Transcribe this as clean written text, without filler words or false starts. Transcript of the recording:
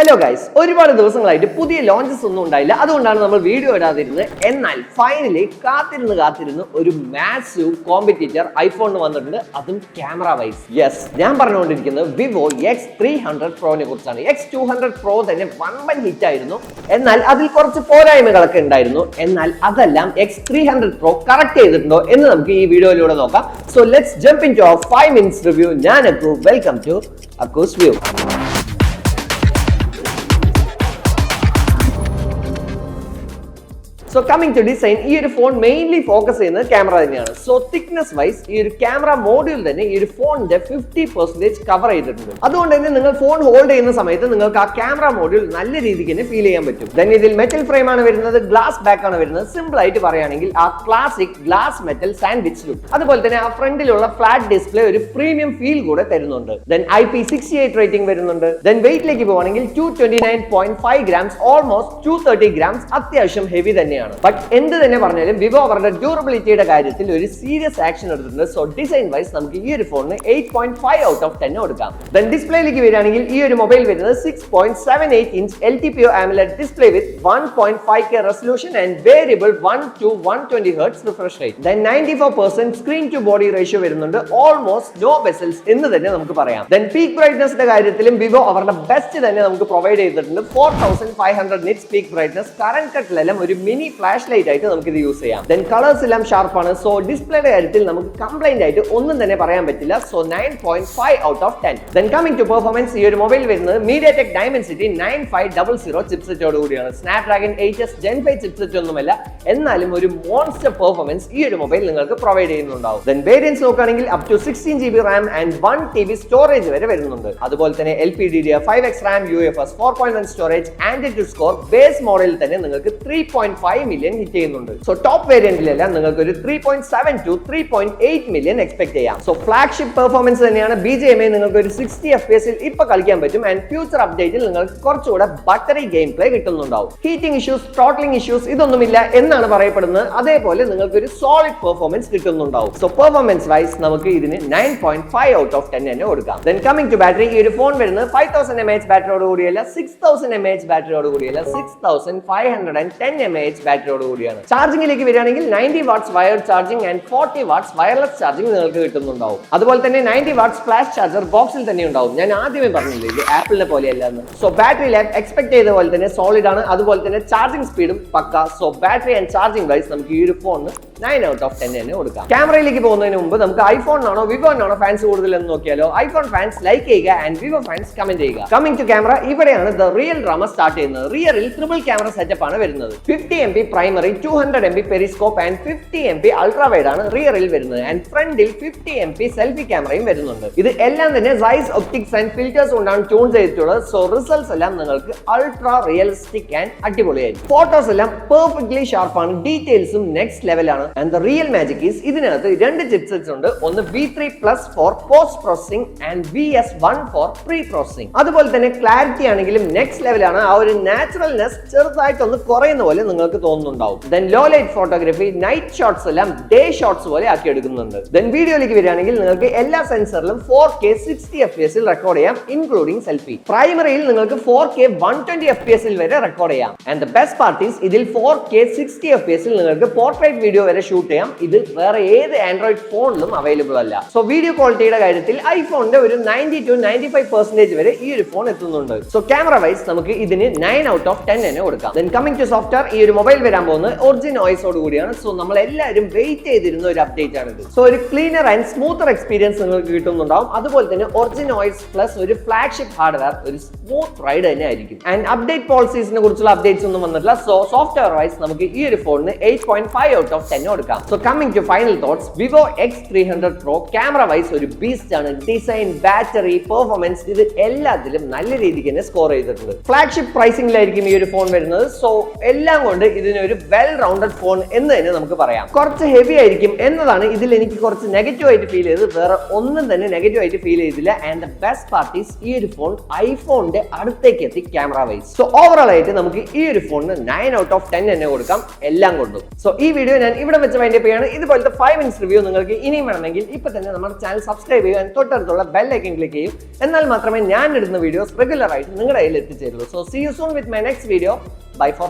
Hello guys, ഒരുപാട് ദിവസങ്ങളായിട്ട് പുതിയ ലോഞ്ചസ് ഒന്നും ഉണ്ടായില്ല. അതുകൊണ്ടാണ് നമ്മൾ വീഡിയോ ഇടാതിരുന്നത്. എന്നാൽ ഫൈനലി കാത്തിരുന്ന് ഒരു മാസീവ് കോമ്പറ്റീറ്റർ ഐഫോണിന് വന്നിട്ടുണ്ട്, അതും ക്യാമറ വൈസ്. യെസ്, ഞാൻ പറഞ്ഞുകൊണ്ടിരിക്കുന്നത് വിവോ X300 പ്രോനെ കുറിച്ചാണ്. X200 പ്രോ തന്നെ വമ്പൻ ഹിറ്റ് ആയിരുന്നു. എന്നാൽ അതിൽ കുറച്ച് പോരായ്മകളൊക്കെ ഉണ്ടായിരുന്നു. എന്നാൽ അതെല്ലാം X300 പ്രോ കറക്റ്റ് ചെയ്തിട്ടുണ്ടോ എന്ന് നമുക്ക് ഈ വീഡിയോയിലൂടെ നോക്കാം. So let's jump into our 5 minutes review. ഞാൻ Akku, welcome to Akku's view. So coming to design, ഈ ഒരു ഫോൺ മെയിൻലി ഫോക്കസ് ചെയ്യുന്നത് ക്യാമറ തന്നെയാണ്. സോ തിക്നെസ് വൈസ് ഈ ഒരു ക്യാമറ മോഡ്യൂൾ തന്നെ ഈ ഒരു ഫോണിന്റെ 50% കവർ ചെയ്തിട്ടുണ്ട്. അതുകൊണ്ട് തന്നെ നിങ്ങൾ ഫോൺ ഹോൾഡ് ചെയ്യുന്ന സമയത്ത് നിങ്ങൾക്ക് ആ ക്യാമറ മോഡ്യൂൾ നല്ല രീതിക്ക് തന്നെ ഫീൽ ചെയ്യാൻ പറ്റും. ദെൻ ഇതിൽ മെറ്റൽ ഫ്രെയിം ആണ് വരുന്നത്, ഗ്ലാസ് ബാക്ക് ആണ് വരുന്നത്. സിമ്പിൾ ആയിട്ട് പറയുകയാണെങ്കിൽ ആ classic glass metal sandwich look. അതുപോലെ തന്നെ ആ ഫ്രണ്ടിലുള്ള ഫ്ലാറ്റ് ഡിസ്പ്ലേ ഒരു പ്രീമിയം ഫീൽ കൂടെ തരുന്നുണ്ട്. ദെൻ IP68 റേറ്റിംഗ് വരുന്നുണ്ട്. ദെൻ വെയിറ്റിലേക്ക് പോവുകയാണെങ്കിൽ 229.5 grams, ഓൾമോസ്റ്റ് 230 grams, അത്യാവശ്യം ഹെവി തന്നെയാണ്. ബട്ട് എന്ത് തന്നെ പറഞ്ഞാലും വിവോ അവരുടെ ഡ്യൂറബിലിറ്റിയുടെ കാര്യത്തിൽ ഒരു സീരിയസ് ആക്ഷൻ എടുത്തിട്ടുണ്ട്. സോ ഡിസൈൻ വൈസ് നമുക്ക് ഈ ഒരു ഫോണിന് 8.5 out of 10 കൊടുക്കാം. ദെൻ ഡിസ്പ്ലേയിലേക്ക് വരികയാണെങ്കിൽ ഈ ഒരു മൊബൈൽ വരുന്നത് 6.78 inch LTPO AMOLED display with 1.5K resolution and variable 1 to 120 Hz refresh rate. Then 94% screen to body ratio വരുന്നുണ്ട്. ഓൾമോസ്റ്റ് നോ ബെസൽസ് എന്ന് തന്നെ നമുക്ക് പറയാം. ദെൻ പീക്ക് ബ്രൈറ്റ്നസിന്റെ കാര്യത്തിലും വിവോ അവരുടെ ബെസ്റ്റ് തന്നെ നമുക്ക് പ്രൊവൈഡ് ചെയ്തിട്ടുണ്ട്. 4500 nits പീക്ക് ബ്രൈറ്റ്നസ്. കറന്റ് കട്ടിലെല്ലാം ഒരു മിനി ഫ്ലാഷ് ലൈറ്റ് ആയിട്ട് നമുക്ക് ഇത് യൂസ് ചെയ്യാം. ദെൻ കളേഴ്സ് എല്ലാം ഷാർപ്പാണ്. സോ ഡിസ്പ്ലേയുടെ കാര്യത്തിൽ നമുക്ക് കംപ്ലൈന്റ് ആയിട്ട് ഒന്നും തന്നെ പറയാൻ പറ്റില്ല. So 9.5 out of 10. Then coming to performance, ഈ ഒരു മൊബൈൽ വരുന്നത് MediaTek Dimensity 9500 ചിപ്സെറ്റോട് കൂടിയാണ്. സ്നാപ്ഡ്രാഗൺ 8s Gen 5 ചിപ്സെറ്റ് ഒന്നുമല്ല, എന്നാലും ഒരു മോൺസ്റ്റർ പെർഫോമൻസ് ഈ ഒരു മൊബൈൽ നിങ്ങൾക്ക് പ്രൊവൈഡ് ചെയ്യുന്നുണ്ടാവും. ദെൻ വേരിയൻസ് നോക്കുകയാണെങ്കിൽ up to 16 GB RAM and 1 TB storage വരെ വരുന്നുണ്ട്. അതുപോലെ തന്നെ LPDDR5X RAM, UFS 4.1 storage, Android score base മോഡലിൽ തന്നെ നിങ്ങൾക്ക് 3.5 million ഹിറ്റ് ചെയ്യുന്നുണ്ട്. സോ ടോപ്പ് വേരിയന്റിലെല്ലാം നിങ്ങൾക്ക് ഒരു 3.7 to 3.8 million എക്സ്പെക്ട് ചെയ്യാം. സോ ഫ്ലാഗ്ഷിപ്പ് പെർഫോമൻസ് തന്നെയാണ്. BGMI നിങ്ങൾക്ക് ഒരു 60 FPS ഇപ്പൊ കളിക്കാൻ പറ്റും. ആൻഡ് ഫ്യൂച്ചർ അപ്ഡേറ്റിൽ നിങ്ങൾക്ക് കുറച്ചുകൂടെ ബട്ടറി ഗെയിം പ്ലേ കിട്ടുന്നുണ്ടാവും. ഹീറ്റിംഗ് ഇഷ്യൂസ്, ത്രോട്ട്ലിംഗ് ഇഷ്യൂസ് ഇതൊന്നുമില്ല എന്നാണ് പറയപ്പെടുന്നത്. അതേപോലെ നിങ്ങൾക്ക് ഒരു സോളിഡ് പെർഫോമൻസ് കിട്ടുന്നുണ്ടാവും. സോ പെർഫോമൻസ് വൈസ് നമുക്ക് ഇതിന് 9.5 out of 10 തന്നെ കൊടുക്കാം. ദെൻ കമ്മിങ് ടു ബാറ്ററി, ഈ ഒരു ഫോൺ വരുന്നത് 5000 mAh ബാറ്ററിയോട് കൂടിയല്ല, 6000 mAh ബാറ്ററിയോട് കൂടിയല്ല, 6510 mAh ബാറ്ററിയോട് കൂടിയാണ്. ചാർജിംഗിലേക്ക് വരികയാണെങ്കിൽ 90 watts wired charging and 40 watts wireless charging നിങ്ങൾക്ക് കിട്ടുന്നുണ്ടാവും. അതുപോലെ തന്നെ 90 watts ഫ്ലാഷ് ചാർജർ ബോക്സിൽ തന്നെ ഉണ്ടാവും. ഞാൻ ആദ്യമേ പറഞ്ഞില്ലേ ഇത് ആപ്പിളിനെ പോലെയല്ല എന്ന്. സോ ബാറ്ററി ലൈഫ് എക്സ്പെക്ട് ചെയ്ത പോലെ തന്നെ സോളിഡ് ആണ്. അതുപോലെ തന്നെ ചാർജിംഗ് സ്പീഡും പക്ക. So battery and charging wise നമുക്ക് ഈ ഒരു ഫോണിന് 9 out of 10 തന്നെ കൊടുക്കാം. ക്യാമറയിലേക്ക് പോകുന്നതിന് മുമ്പ് നമുക്ക് ഐഫോണിനാണോ വിവോനാണോ ഫാൻസ് കൂടുതൽ എന്ന് നോക്കിയാലോ. ഐഫോൺ ഫാൻസ് ലൈക്ക് ചെയ്യുക ആൻഡ് വിവോ ഫാൻസ് കമന്റ് ചെയ്യുക. കമ്മിങ് ടു ക്യാമറ, ഇവിടെയാണ് ദ റിയൽ ഡ്രാമ സ്റ്റാർട്ട് ചെയ്യുന്നത്. റിയറിൽ ട്രിപ്പിൾ ക്യാമറ സെറ്റപ്പ് ആണ് വരുന്നത്. 50 MP primary, 200 MP Periscope and 50 MP ultra wide ആണ് റിയറിൽ വരുന്നത്. ആൻഡ് ഫ്രണ്ടിൽ 50 MP സെൽഫി ക്യാമറയും വരുന്നുണ്ട്. ഇത് എല്ലാം തന്നെ സൈസ് ഒപ്റ്റിക്സ് ആൻഡ് ഫിൽറ്റേഴ്സ് കൊണ്ടാണ് ട്യൂൺ ചെയ്തിട്ടുള്ളത്. സോ റിസൾട്ട്സ് എല്ലാം നിങ്ങൾക്ക് അൾട്രാ റിയലിസ്റ്റിക് ആൻഡ് അടിപൊളിയായിരിക്കും. ഫോട്ടോസ് എല്ലാം പെർഫെക്റ്റ്ലി ഷാർപ്പാണ്. ഡീറ്റെയിൽസും നെക്സ്റ്റ് ലെവലാണ്. And the real magic is ഇതിനകത്ത് 2 ചിപ്സെറ്റ്സ് ഉണ്ട്. ഒന്ന് V3+ for post processing and VS1 for pre processing. അതുപോലെ തന്നെ ക്ലാരിറ്റി ആണെങ്കിലും നെക്സ്റ്റ് ലെവലാണ്. ആ ഒരു നാച്ചുറൽനെസ് ചെറുതായിട്ടൊന്ന് കുറയുന്ന പോലെ നിങ്ങൾക്ക് തോന്നുന്നുണ്ടാവും. Then low light photography, night shots എല്ലാം ഡേ ഷോട്ട്സ് പോലെ ആക്കി എടുക്കുന്നുണ്ട്. ദെൻ വീഡിയോയിലേക്ക് വരികയാണെങ്കിൽ നിങ്ങൾക്ക് എല്ലാ സെൻസറിലും 4K 60 FPS റെക്കോർഡ് ചെയ്യാം, ഇൻക്ലൂഡിംഗ് സെൽഫി. പ്രൈമറിയിൽ നിങ്ങൾക്ക് 4K 120 FPS വരെ റെക്കോർഡ് ചെയ്യാം. And the best part is ഇതിൽ 4K 60 FPS നിങ്ങൾക്ക് പോർട്രേറ്റ് വീഡിയോ വരെ ഷൂട്ട് ചെയ്യാം. ഇത് വേറെ ഏത് ആൻഡ്രോയിഡ് ഫോണിലും അവൈലബിൾ അല്ല. സോ വീഡിയോ ക്വാളിറ്റിയുടെ കാര്യത്തിൽ ഐഫോണിന്റെ ഒരു 90 to 95% വരെ ഈ ഒരു ഫോൺ എത്തുന്നുണ്ട്. സോ ക്യാമറ വൈസ് നമുക്ക് ഇതിന് 9 out of 10 തന്നെ കൊടുക്കാം. ദെൻ കമ്മിങ് ടു സോഫ്റ്റ്വെയർ, ഈ ഒരു മൊബൈൽ വരാൻ പോകുന്നത് ഒറിജിൻ ഓയിസോട് കൂടിയാണ്. സോ നമ്മൾ എല്ലാവരും വെയിറ്റ് ചെയ്തിരുന്ന ഒരു അപ്ഡേറ്റ് ആണിത്. സോ ഒരു ക്ലീനർ ആൻഡ് സ്മൂത്തർ എക്സ്പീരിയൻസ് നിങ്ങൾക്ക് കിട്ടുന്നുണ്ടാവും. അതുപോലെ തന്നെ ഒറിജിൻ ഓയിസ് പ്ലസ് ഒരു ഫ്ലാഗ്ഷിപ്പ് ഹാർഡ്വെയർ ഒരു സ്മൂത്ത് റൈഡ് തന്നെ ആയിരിക്കും. ആൻഡ് അപ്ഡേറ്റ് പോളിസീസിനെ കുറിച്ചുള്ള അപ്ഡേറ്റ്സ് ഒന്നും വന്നിട്ടില്ല. സോ സോഫ്റ്റ്വെയർ വൈസ് നമുക്ക് ഈ ഒരു ഫോണിന് 8.5 out of 10 കൊടുക്കാം. So coming to final thoughts, Vivo X300 Pro camera wise ഒരു ബീസ്റ്റ് ആണ്. ഡിസൈൻ, ബാറ്ററി, പെർഫോമൻസ് ഇത് എല്ലാത്തിലും നല്ല രീതിക്ക് തന്നെ സ്കോർ ചെയ്തിട്ടുണ്ട്. ഫ്ലാഗ്ഷിപ്പ് പ്രൈസിംഗിലായിരിക്കും ഈ ഒരു ഫോൺ വരുന്നത്. സോ എല്ലാം കൊണ്ട് ഇതിനൊരു വെൽ റൗണ്ടഡ് ഫോൺ എന്ന് തന്നെ നമുക്ക് പറയാം. കുറച്ച് ഹെവി ആയിരിക്കും എന്നതാണ് ഇതിൽ എനിക്ക് കുറച്ച് നെഗറ്റീവ് ആയിട്ട് ഫീൽ ചെയ്തത്. വേറെ ഒന്നും തന്നെ നെഗറ്റീവ് ആയിട്ട് ഫീൽ ചെയ്തില്ല. And the best part is ഈ ഒരു ഫോൺ ഐഫോണിന്റെ അടുത്തേക്ക് എത്തി ക്യാമറ വൈസ്. സോ ഓവറോൾ ആയിട്ട് നമുക്ക് ഈ ഒരു ഫോണിന് 9 out of 10 തന്നെ കൊടുക്കാം എല്ലാം കൊണ്ടും. സോ ഈ വീഡിയോ ഞാൻ ഇവിടെ ഇവിടെ വെച്ച് വൈൻഡപ്പ് ചെയ്യാണ്. ഇതുപോലത്തെ 5 minutes റിവ്യൂ നിങ്ങൾക്ക് ഇനിയും വേണമെങ്കിൽ ഇപ്പൊ തന്നെ നമ്മുടെ ചാനൽ സബ്സ്ക്രൈബ് ചെയ്യാൻ തൊട്ടടുത്തുള്ള ബെൽ ഐക്കൺ ക്ലിക്ക് ചെയ്യും. എന്നാൽ മാത്രമേ ഞാൻ ഇടുന്ന വീഡിയോസ് റെഗുലർ ആയിട്ട് നിങ്ങളുടെ കയ്യിൽ എത്തിച്ചേരുള്ളൂ. So see you soon with my next video. Bye for now.